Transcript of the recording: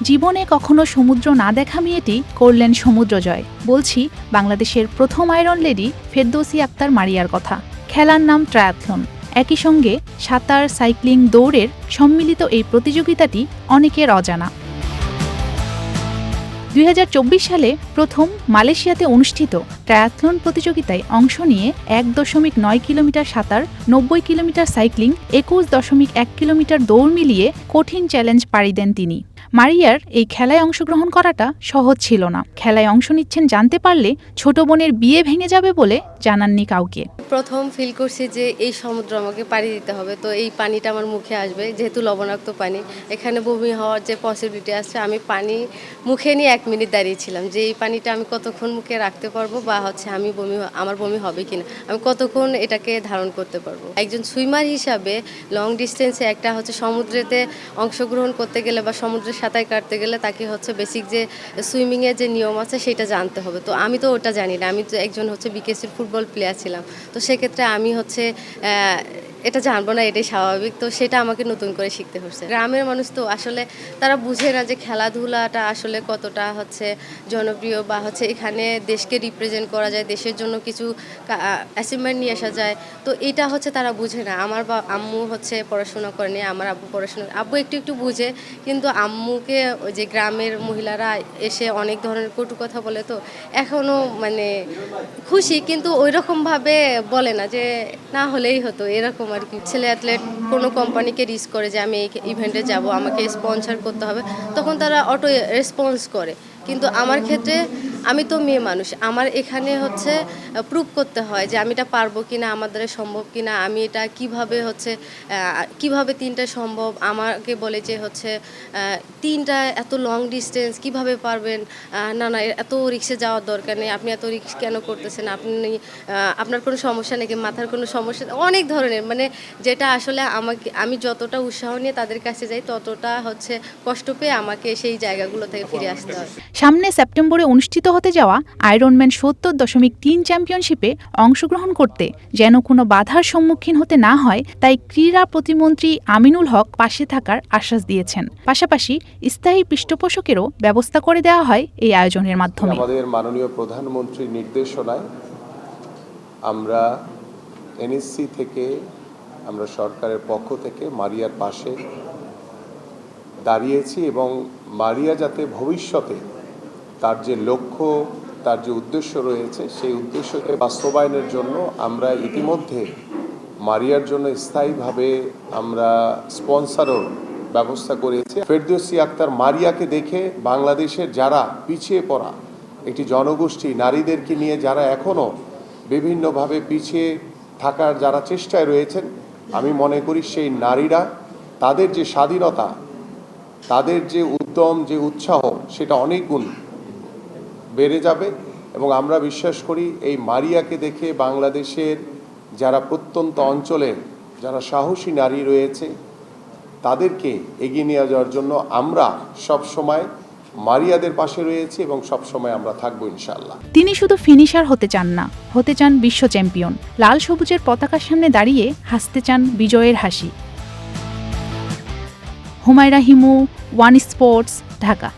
জীবনে কখনো সমুদ্র না দেখা মেয়েটি করলেন সমুদ্র জয়। বলছি বাংলাদেশের প্রথম আয়রন লেডি ফেরদৌসী আক্তার মারিয়ার কথা। খেলার নাম ট্রায়াথলন। একই সঙ্গে সাঁতার, সাইক্লিং, দৌড়ের সম্মিলিত এই প্রতিযোগিতাটি অনেকের অজানা। ২০২৪ সালে প্রথম মালয়েশিয়াতে অনুষ্ঠিত ট্রায়াথলন প্রতিযোগিতায় অংশ নিয়ে ১.৯ কিলোমিটার সাঁতার, ৯০ কিলোমিটার সাইক্লিং, ২১.১ কিলোমিটার দৌড় মিলিয়ে কঠিন চ্যালেঞ্জ পাড়ি দেন তিনি। মারিয়ার এই খেলায় অংশগ্রহণ করাটা সহজ ছিল না। খেলায় অংশ নিচ্ছেন জানতে পারলে ছোট বোনের বিয়ে ভেঙে যাবে বলে জানাননি কাউকে। প্রথম ফিল করছি যে এই সমুদ্র আমাকে পাড়ি দিতে হবে, তো এই পানিটা আমার মুখে আসবে, যেহেতু লবণাক্ত পানি, এখানে বমি হওয়ার যে পসিবিলিটি আছে। আমি পানি মুখে নিয়ে 1 মিনিট দাঁড়িয়েছিলাম যে এই পানিটা আমি কতক্ষণ মুখে রাখতে পারবো, বা আমার বমি হবে কিনা, আমি কতক্ষণ এটাকে ধারণ করতে পারবো। একজন সুইমার হিসাবে লং ডিস্টেন্সে একটা সমুদ্রেতে অংশগ্রহণ করতে গেলে বা সমুদ্রে সাঁতার কাটতে গেলে তাকে বেসিক যে সুইমিংয়ের যে নিয়ম আছে সেটা জানতে হবে। তো আমি তো ওটা জানি না। আমি তো একজন বিকেএসপির ফুটবল প্লেয়ার ছিলাম, তো সেক্ষেত্রে আমি এটা জানবো না, এটাই স্বাভাবিক। তো সেটা আমাকে নতুন করে শিখতে হচ্ছে। গ্রামের মানুষ তো আসলে তারা বুঝে না যে খেলাধুলাটা আসলে কতটা জনপ্রিয়, বা এখানে দেশকে রিপ্রেজেন্ট করা যায়, দেশের জন্য কিছু অ্যাচিভমেন্ট নিয়ে আসা যায়। তো এটা তারা বুঝে না। আমার আম্মু পড়াশোনা করেনি, আমার আব্বু একটু বুঝে, কিন্তু আম্মুকে ওই যে গ্রামের মহিলারা এসে অনেক ধরনের কটু কথা বলে, তো এখনও খুশি, কিন্তু ওই রকমভাবে বলে না যে না হলেই হতো, এরকম আর কি। ছেলে অ্যাথলেট কোনো কোম্পানিকে রিস্ক করে যে আমি এই ইভেন্টে যাব, আমাকে স্পন্সর করতে হবে, তখন তারা অটো রেসপন্স করে। কিন্তু আমার ক্ষেত্রে আমি তো মেয়ে মানুষ, আমার এখানে প্রুভ করতে হয় যে আমি এটা পারবো কিনা, আমার দ্বারা সম্ভব কিনা, আমি এটা কিভাবে 3টা সম্ভব। আমাকে বলে যে 3টা এত লং ডিস্টেন্স কিভাবে পারবেন, না এত রিক্সে যাওয়ার দরকার নেই, আপনি এত রিক্স কেন করতেছেন, আপনার কোনো সমস্যা নাকি, মাথার কোনো সমস্যা, অনেক ধরনের যেটা আসলে আমি যতটা উৎসাহ নিয়ে তাদের কাছে যাই, ততটা কষ্ট পেয়ে আমাকে সেই জায়গাগুলো থেকে ফিরে আসতে হয়। সামনে সেপ্টেম্বরে অনুষ্ঠিত হতে যাওয়া আয়রনম্যান ৭০.৩ চ্যাম্পিয়নশিপে অংশগ্রহণ করতে যেন কোনো বাধার সম্মুখীন হতে না হয়, তাই ক্রীড়া প্রতিমন্ত্রী আমিনুল হক পাশে থাকার আশ্বাস দিয়েছেন। পাশাপাশি স্থায়ী পৃষ্ঠপোষকেরও ব্যবস্থা করে দেওয়া হয় এই আয়োজনের মাধ্যমে। আমাদের মাননীয় প্রধানমন্ত্রীর নির্দেশনায় আমরা এনএসসি থেকে, আমরা সরকারের পক্ষ থেকে মারিয়ার পাশে দাঁড়িয়েছি, এবং মারিয়া যাতে ভবিষ্যতে তার যে লক্ষ্য, তার যে উদ্দেশ্য রয়েছে, সেই উদ্দেশ্যকে বাস্তবায়নের জন্য আমরা ইতিমধ্যে মারিয়ার জন্য স্থায়ীভাবে আমরা স্পন্সরও ব্যবস্থা করেছি। ফেরদৌসী আক্তার মারিয়াকে দেখে বাংলাদেশের যারা পিছিয়ে পড়া একটি জনগোষ্ঠী, নারীদেরকে নিয়ে যারা এখনও বিভিন্নভাবে পিছিয়ে থাকার যারা চেষ্টায় রয়েছেন, আমি মনে করি সেই নারীরা তাদের যে স্বাধীনতা, তাদের যে উদ্যম, যে উৎসাহ, সেটা অনেক গুণ বেড়ে যাবে। এবং আমরা বিশ্বাস করি এই মারিয়াকে দেখে বাংলাদেশের যারা প্রত্যন্ত অঞ্চলে যারা সাহসী নারী রয়েছে, তাদেরকে এগিয়ে নিয়ে যাওয়ার জন্য আমরা সবসময় মারিয়াদের পাশে রয়েছি, এবং সবসময় আমরা থাকবো ইনশাআল্লাহ। তিনি শুধু ফিনিশার হতে চান না, হতে চান বিশ্ব চ্যাম্পিয়ন। লাল সবুজের পতাকার সামনে দাঁড়িয়ে হাসতে চান বিজয়ের হাসি। Humaira Himu, one sports, Dhaka.